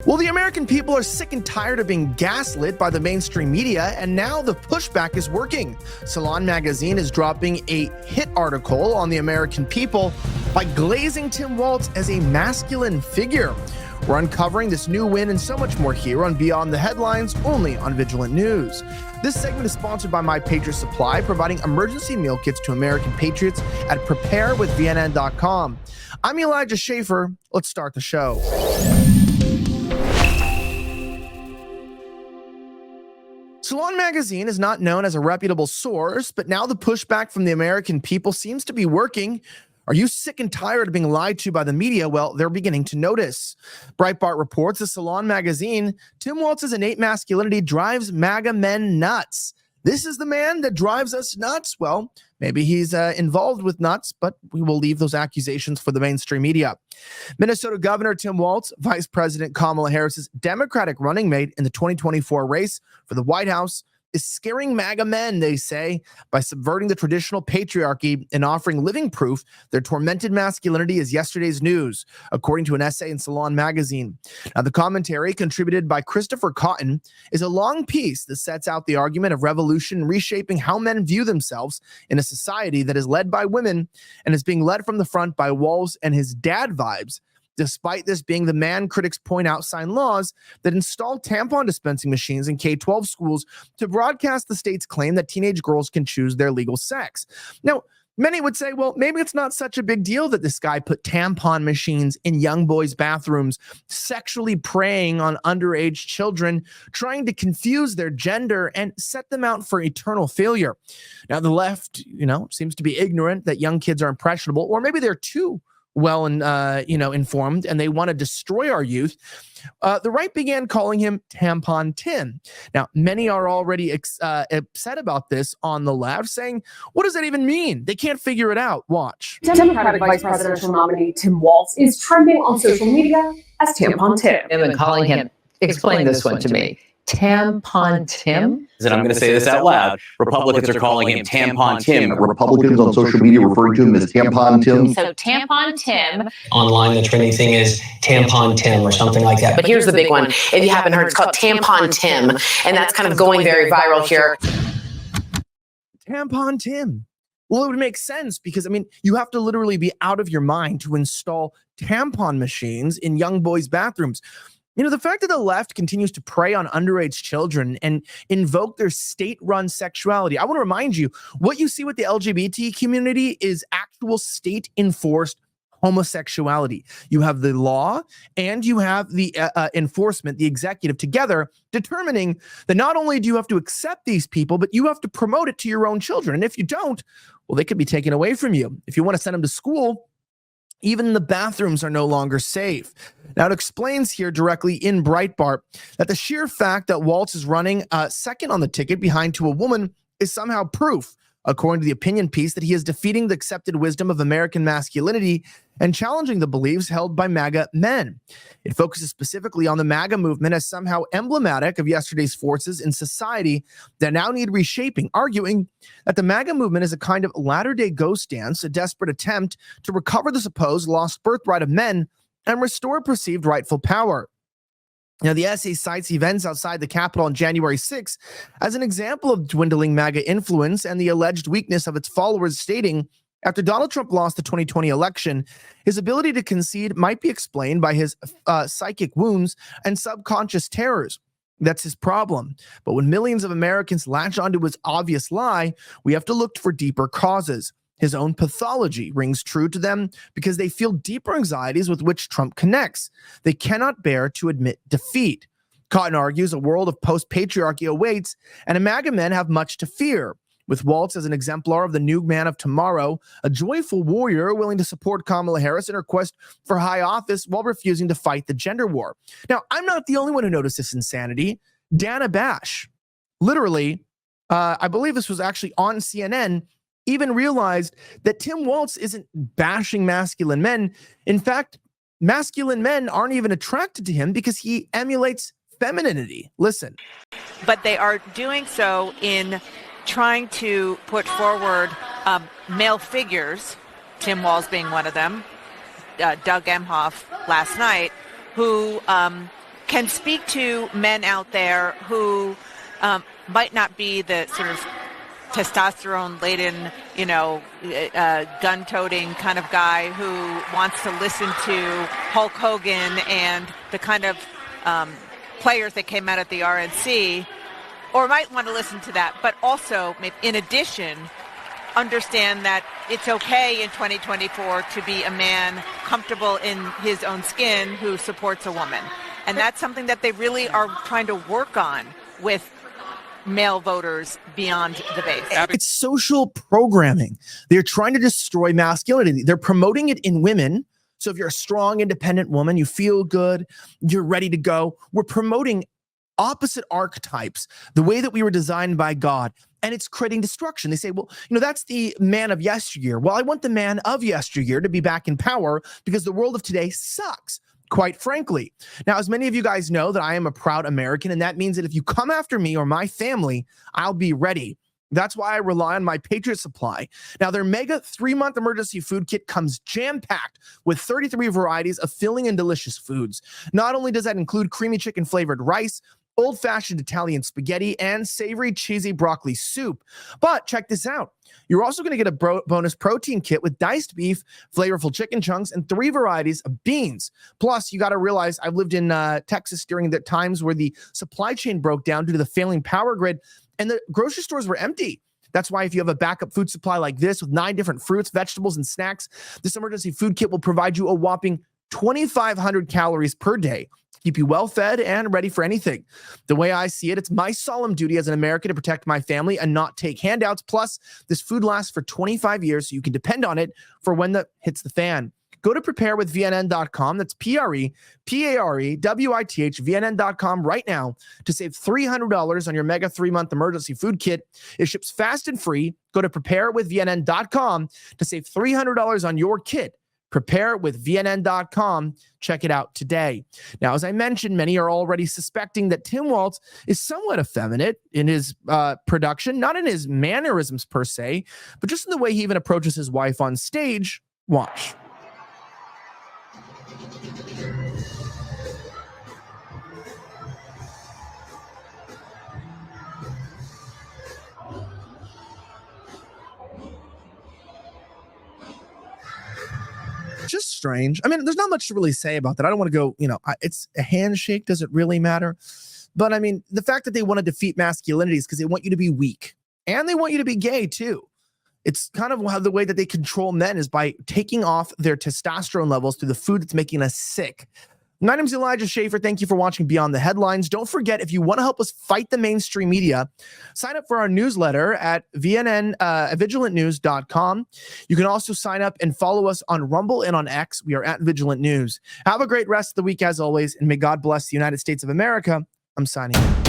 Well, the American people are sick and tired of being gaslit by the mainstream media, and now the pushback is working. Salon magazine is dropping a hit article on the American people by glazing Tim Walz as a masculine figure. We're uncovering this new win and so much more here on Beyond the Headlines, only on Vigilant News. This segment is sponsored by My Patriot Supply, providing emergency meal kits to American patriots at preparewithvnn.com. I'm Elijah Schaffer. Let's start the show. Salon magazine is not known as a reputable source, but now the pushback from the American people seems to be working. Are you sick and tired of being lied to by the media? Well, they're beginning to notice. Breitbart reports the Salon magazine, Tim Walz's innate masculinity drives MAGA men nuts. This is the man that drives us nuts. Well, maybe he's involved with nuts, but we will leave those accusations for the mainstream media. Minnesota Governor Tim Walz, Vice President Kamala Harris's Democratic running mate in the 2024 race for the White House, is scaring MAGA men, they say, by subverting the traditional patriarchy and offering living proof their tormented masculinity is yesterday's news, according to an essay in Salon magazine. Now, the commentary, contributed by Christopher Cotton, is a long piece that sets out the argument of revolution reshaping how men view themselves in a society that is led by women and is being led from the front by Walz and his dad vibes, despite this being the man critics point out signed laws that install tampon dispensing machines in K-12 schools to broadcast the state's claim that teenage girls can choose their legal sex. Now, many would say, well, maybe it's not such a big deal that this guy put tampon machines in young boys' bathrooms, sexually preying on underage children, trying to confuse their gender and set them out for eternal failure. Now, the left, seems to be ignorant that young kids are impressionable, or maybe they're too well and informed, and they want to destroy our youth. The right began calling him Tampon Tim. Now, many are already upset about this on the left, saying, what does that even mean? They can't figure it out. Watch. Democratic Vice Presidential nominee Tim Walz is trending on social media as Tampon Tim. And calling him, explain this one to me. Tampon Tim? And I'm going to say this out loud. Republicans are calling him Tampon Tim. Republicans on social media referring to him as Tampon Tim. So Tampon Tim. Online, the trending thing is Tampon Tim or something like that. But here's the big one. If you haven't heard, it's called Tampon Tim. And that's kind of going very viral here. Tampon Tim. Well, it would make sense because, you have to literally be out of your mind to install tampon machines in young boys' bathrooms. The fact that the left continues to prey on underage children and invoke their state-run sexuality. I want to remind you, what you see with the LGBT community is actual state-enforced homosexuality. You have the law and you have the enforcement, the executive together, determining that not only do you have to accept these people, but you have to promote it to your own children. And if you don't, well, they could be taken away from you. If you want to send them to school, even the bathrooms are no longer safe. Now, it explains here directly in Breitbart that the sheer fact that Walz is running second on the ticket behind to a woman is somehow proof, according to the opinion piece, that he is defeating the accepted wisdom of American masculinity and challenging the beliefs held by MAGA men. It focuses specifically on the MAGA movement as somehow emblematic of yesterday's forces in society that now need reshaping, arguing that the MAGA movement is a kind of latter-day ghost dance, a desperate attempt to recover the supposed lost birthright of men and restore perceived rightful power. Now, the essay cites events outside the Capitol on January 6 as an example of dwindling MAGA influence and the alleged weakness of its followers, stating, after Donald Trump lost the 2020 election, his ability to concede might be explained by his psychic wounds and subconscious terrors. That's his problem. But when millions of Americans latch onto his obvious lie, we have to look for deeper causes. His own pathology rings true to them because they feel deeper anxieties with which Trump connects. They cannot bear to admit defeat. Cotton argues a world of post-patriarchy awaits, and MAGA men have much to fear. With Walz as an exemplar of the new man of tomorrow, a joyful warrior willing to support Kamala Harris in her quest for high office while refusing to fight the gender war. Now, I'm not the only one who noticed this insanity. Dana Bash, literally, I believe this was actually on CNN, even realized that Tim Walz isn't bashing masculine men. In fact, masculine men aren't even attracted to him because he emulates femininity. Listen. But they are doing so in trying to put forward male figures, Tim Walz being one of them, Doug Emhoff last night, who can speak to men out there who might not be the sort of testosterone-laden, gun-toting kind of guy who wants to listen to Hulk Hogan and the kind of players that came out at the RNC, or might want to listen to that, but also, in addition, understand that it's okay in 2024 to be a man comfortable in his own skin who supports a woman. And that's something that they really are trying to work on with male voters beyond the base. It's social programming. They're trying to destroy masculinity. They're promoting it in women. So if you're a strong, independent woman, you feel good, you're ready to go. We're promoting opposite archetypes, the way that we were designed by God, and it's creating destruction. They say, well, that's the man of yesteryear. Well, I want the man of yesteryear to be back in power because the world of today sucks, quite frankly. Now, as many of you guys know, that I am a proud American, and that means that if you come after me or my family, I'll be ready. That's why I rely on my Patriot Supply. Now, their mega 3-month emergency food kit comes jam-packed with 33 varieties of filling and delicious foods. Not only does that include creamy chicken flavored rice, old-fashioned Italian spaghetti, and savory cheesy broccoli soup. But check this out. You're also going to get a bonus protein kit with diced beef, flavorful chicken chunks, and 3 varieties of beans. Plus, you got to realize I've lived in Texas during the times where the supply chain broke down due to the failing power grid, and the grocery stores were empty. That's why if you have a backup food supply like this with 9 different fruits, vegetables, and snacks, this emergency food kit will provide you a whopping 2,500 calories per day. Keep you well fed and ready for anything. The way I see it, it's my solemn duty as an American to protect my family and not take handouts. Plus, this food lasts for 25 years, so you can depend on it for when the hits the fan. Go to preparewithvnn.com. That's preparewithvnn.com right now to save $300 on your mega 3-month emergency food kit. It ships fast and free. Go to preparewithvnn.com to save $300 on your kit. Preparewithvnn.com. Check it out today. Now, as I mentioned, many are already suspecting that Tim Walz is somewhat effeminate in his production, not in his mannerisms per se, but just in the way he even approaches his wife on stage. Watch. Just strange. I mean, there's not much to really say about that. I don't want to go, it's a handshake. Does it really matter? But I mean, the fact that they want to defeat masculinity is because they want you to be weak and they want you to be gay too. It's kind of how the way that they control men is by taking off their testosterone levels through the food that's making us sick. My name's Elijah Schaffer. Thank you for watching Beyond the Headlines. Don't forget, if you want to help us fight the mainstream media, sign up for our newsletter at vigilantnews.com. You can also sign up and follow us on Rumble and on X. We are at Vigilant News. Have a great rest of the week as always, and may God bless the United States of America. I'm signing out.